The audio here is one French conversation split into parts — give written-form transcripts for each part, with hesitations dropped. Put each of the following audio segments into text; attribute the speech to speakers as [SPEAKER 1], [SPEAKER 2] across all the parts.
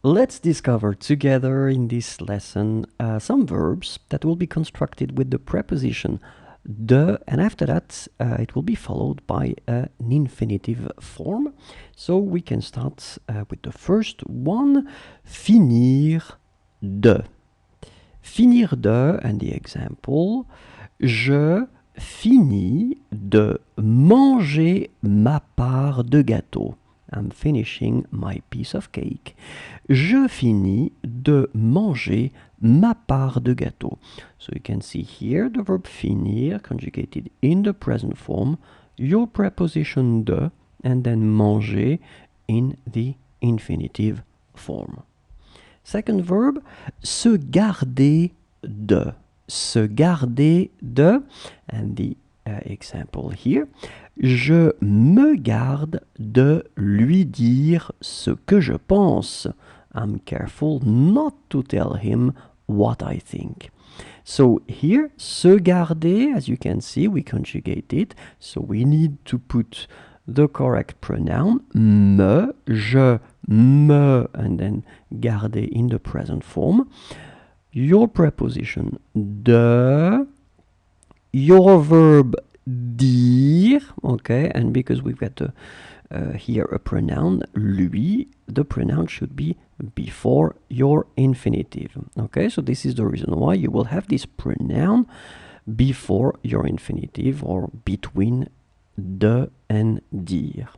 [SPEAKER 1] Let's discover together in this lesson some verbs that will be constructed with the preposition de, and after that it will be followed by an infinitive form. So we can start with the first one, finir de. Finir de, and the example, je finis de manger ma part de gâteau. I'm finishing my piece of cake. Je finis de manger ma part de gâteau. So you can see here the verb finir conjugated in the present form, your preposition de, and then manger in the infinitive form. Second verb, se garder de. Se garder de, and the example here, je me garde de lui dire ce que je pense. I'm careful not to tell him what I think. So here, se garder, as you can see, we conjugate it. So we need to put the correct pronoun, me, je, me, and then garder in the present form. Your preposition de, your verb dire, okay, and because we've got here a pronoun, lui, the pronoun should be before your infinitive, okay, so this is the reason why you will have this pronoun before your infinitive or between de and dire.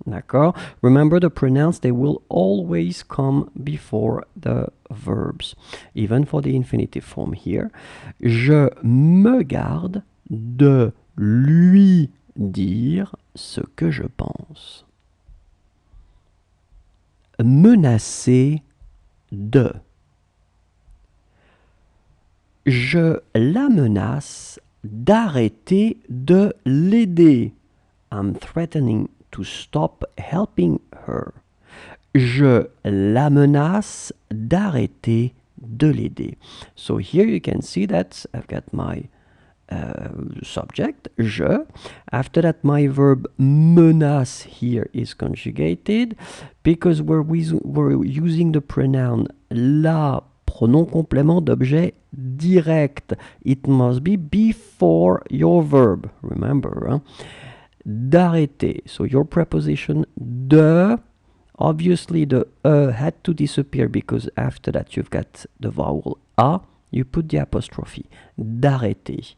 [SPEAKER 1] D'accord? Remember the pronouns, they will always come before the verbs, even for the infinitive form here. Je me garde de lui dire ce que je pense. Menacer de. Je la menace d'arrêter de l'aider. I'm threatening to stop helping her. Je la menace d'arrêter de l'aider. So here you can see that I've got my subject, je. After that, my verb menace here is conjugated because we're using the pronoun la, pronom complément d'objet direct. It must be before your verb, remember. Hein? D'arrêter. So your preposition de, obviously the had to disappear because after that you've got the vowel a, you put the apostrophe. D'arrêter.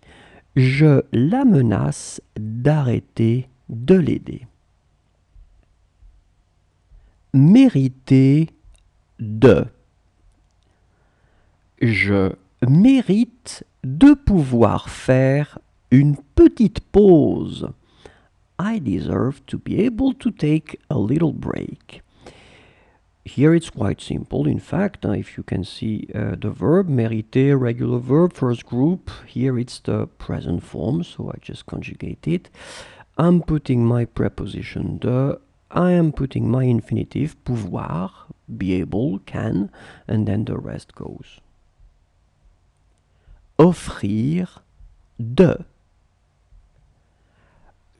[SPEAKER 1] Je la menace d'arrêter de l'aider. Mériter de. Je mérite de pouvoir faire une petite pause. I deserve to be able to take a little break. Here it's quite simple. In fact, if you can see the verb, mériter, regular verb, first group. Here it's the present form, so I just conjugate it. I'm putting my preposition de. I am putting my infinitive, pouvoir, be able, can, and then the rest goes. Offrir de.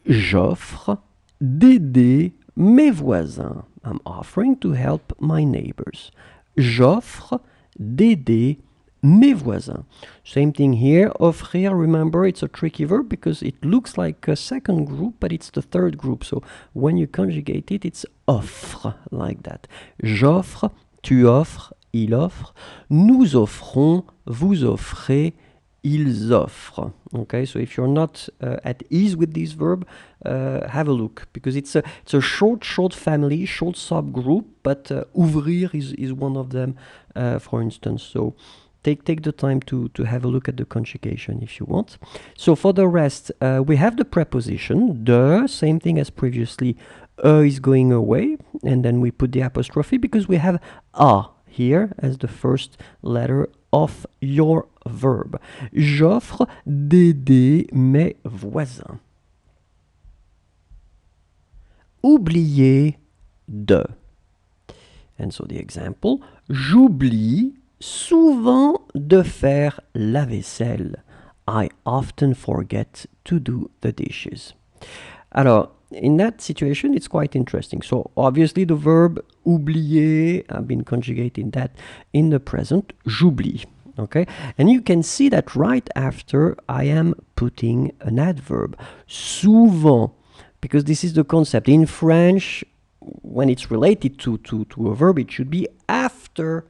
[SPEAKER 1] J'offre d'aider mes voisins. I'm offering to help my neighbors. J'offre d'aider mes voisins. Same thing here. Offrir, remember, it's a tricky verb because it looks like a second group, but it's the third group. So when you conjugate it, it's offre, like that. J'offre, tu offres, il offre. Nous offrons, vous offrez, ils offrent. Okay, so if you're not at ease with this verb, have a look because it's a short family, short subgroup, but ouvrir is one of them, for instance. So take the time to have a look at the conjugation if you want. So for the rest, we have the preposition de, same thing as previously. Is going away, and then we put the apostrophe because we have a here as the first letter of your verb. J'offre d'aider mes voisins. Oublier de. And so the example, j'oublie souvent de faire la vaisselle. I often forget to do the dishes. Alors, in that situation, it's quite interesting. So obviously the verb oublier, I've been conjugating that in the present, j'oublie. Okay, and you can see that right after I am putting an adverb, souvent, because this is the concept. In French, when it's related to a verb, it should be after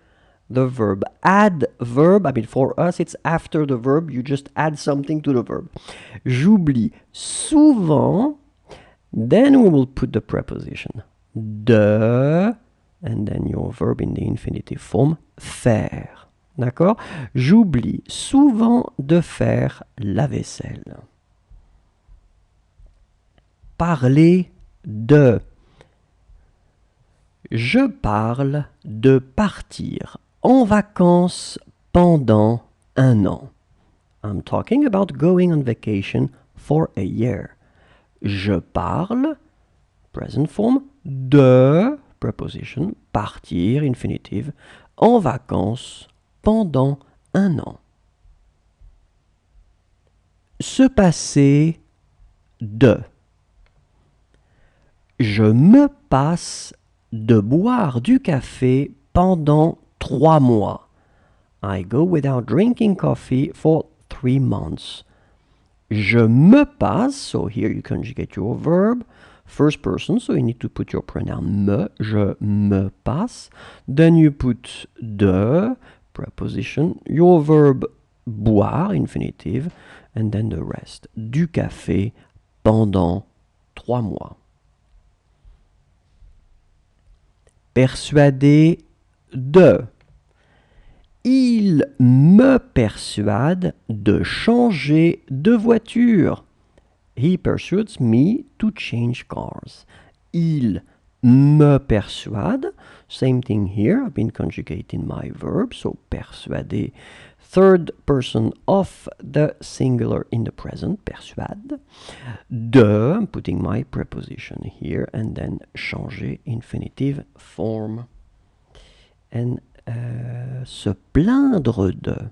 [SPEAKER 1] the verb. Add verb, I mean for us it's after the verb, you just add something to the verb. J'oublie souvent, then we will put the preposition de, and then your verb in the infinitive form, faire. D'accord? J'oublie souvent de faire la vaisselle. Parler de. Je parle de partir en vacances pendant un an. I'm talking about going on vacation for a year. Je parle, present form, de, preposition, partir, infinitive, en vacances pendant un an. Se passer de. Je me passe de boire du café pendant 3 mois. I go without drinking coffee for 3 months. Je me passe, so here you conjugate your verb, first person, so you need to put your pronoun me, je me passe. Then you put de, preposition, your verb boire, infinitive, and then the rest. Du café pendant 3 mois. Persuader de. Il me persuade de changer de voiture. He persuades me to change cars. Il me persuade. Same thing here. I've been conjugating my verb. So persuader. Third person of the singular in the present. Persuade. De. I'm putting my preposition here. And then changer infinitive form. And se plaindre de.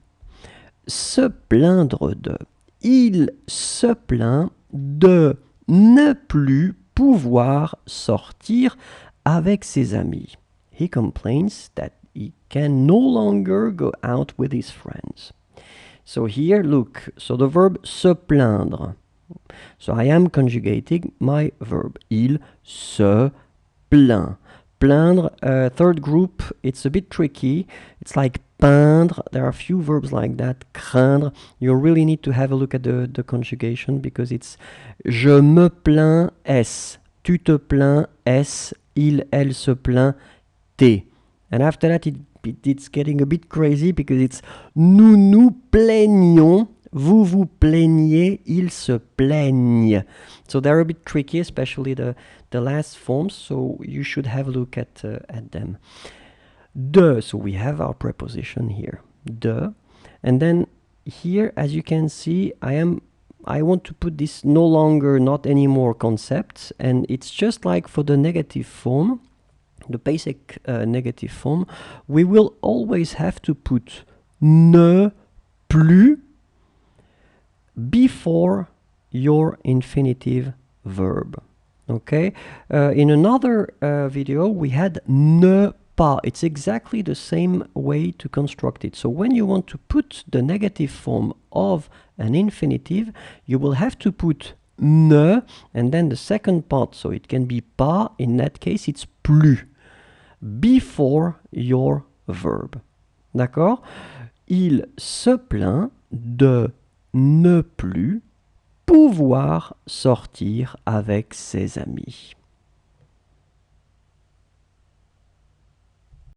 [SPEAKER 1] Se plaindre de. Il se plaint de ne plus pouvoir sortir avec ses amis. He complains that he can no longer go out with his friends. So here, look, so the verb se plaindre. So I am conjugating my verb. Il se plaint. Plaindre, third group, it's a bit tricky. It's like peindre. There are a few verbs like that. Craindre. You really need to have a look at the conjugation because it's je me plains S. Tu te plains S. Il, elle se plaint T. And after that, it's getting a bit crazy because it's nous nous plaignons. Vous vous plaignez, ils se plaignent. So they're a bit tricky, especially the last forms, so you should have a look at them. De, so we have our preposition here. De. And then here, as you can see, I want to put this no longer, not anymore concept, and it's just like for the negative form, the basic negative form, we will always have to put ne plus before your infinitive verb. Okay? In another video, we had ne pas. It's exactly the same way to construct it. So when you want to put the negative form of an infinitive, you will have to put ne, and then the second part, so it can be pas, in that case it's plus, before your verb. D'accord? Il se plaint de ne plus pouvoir sortir avec ses amis.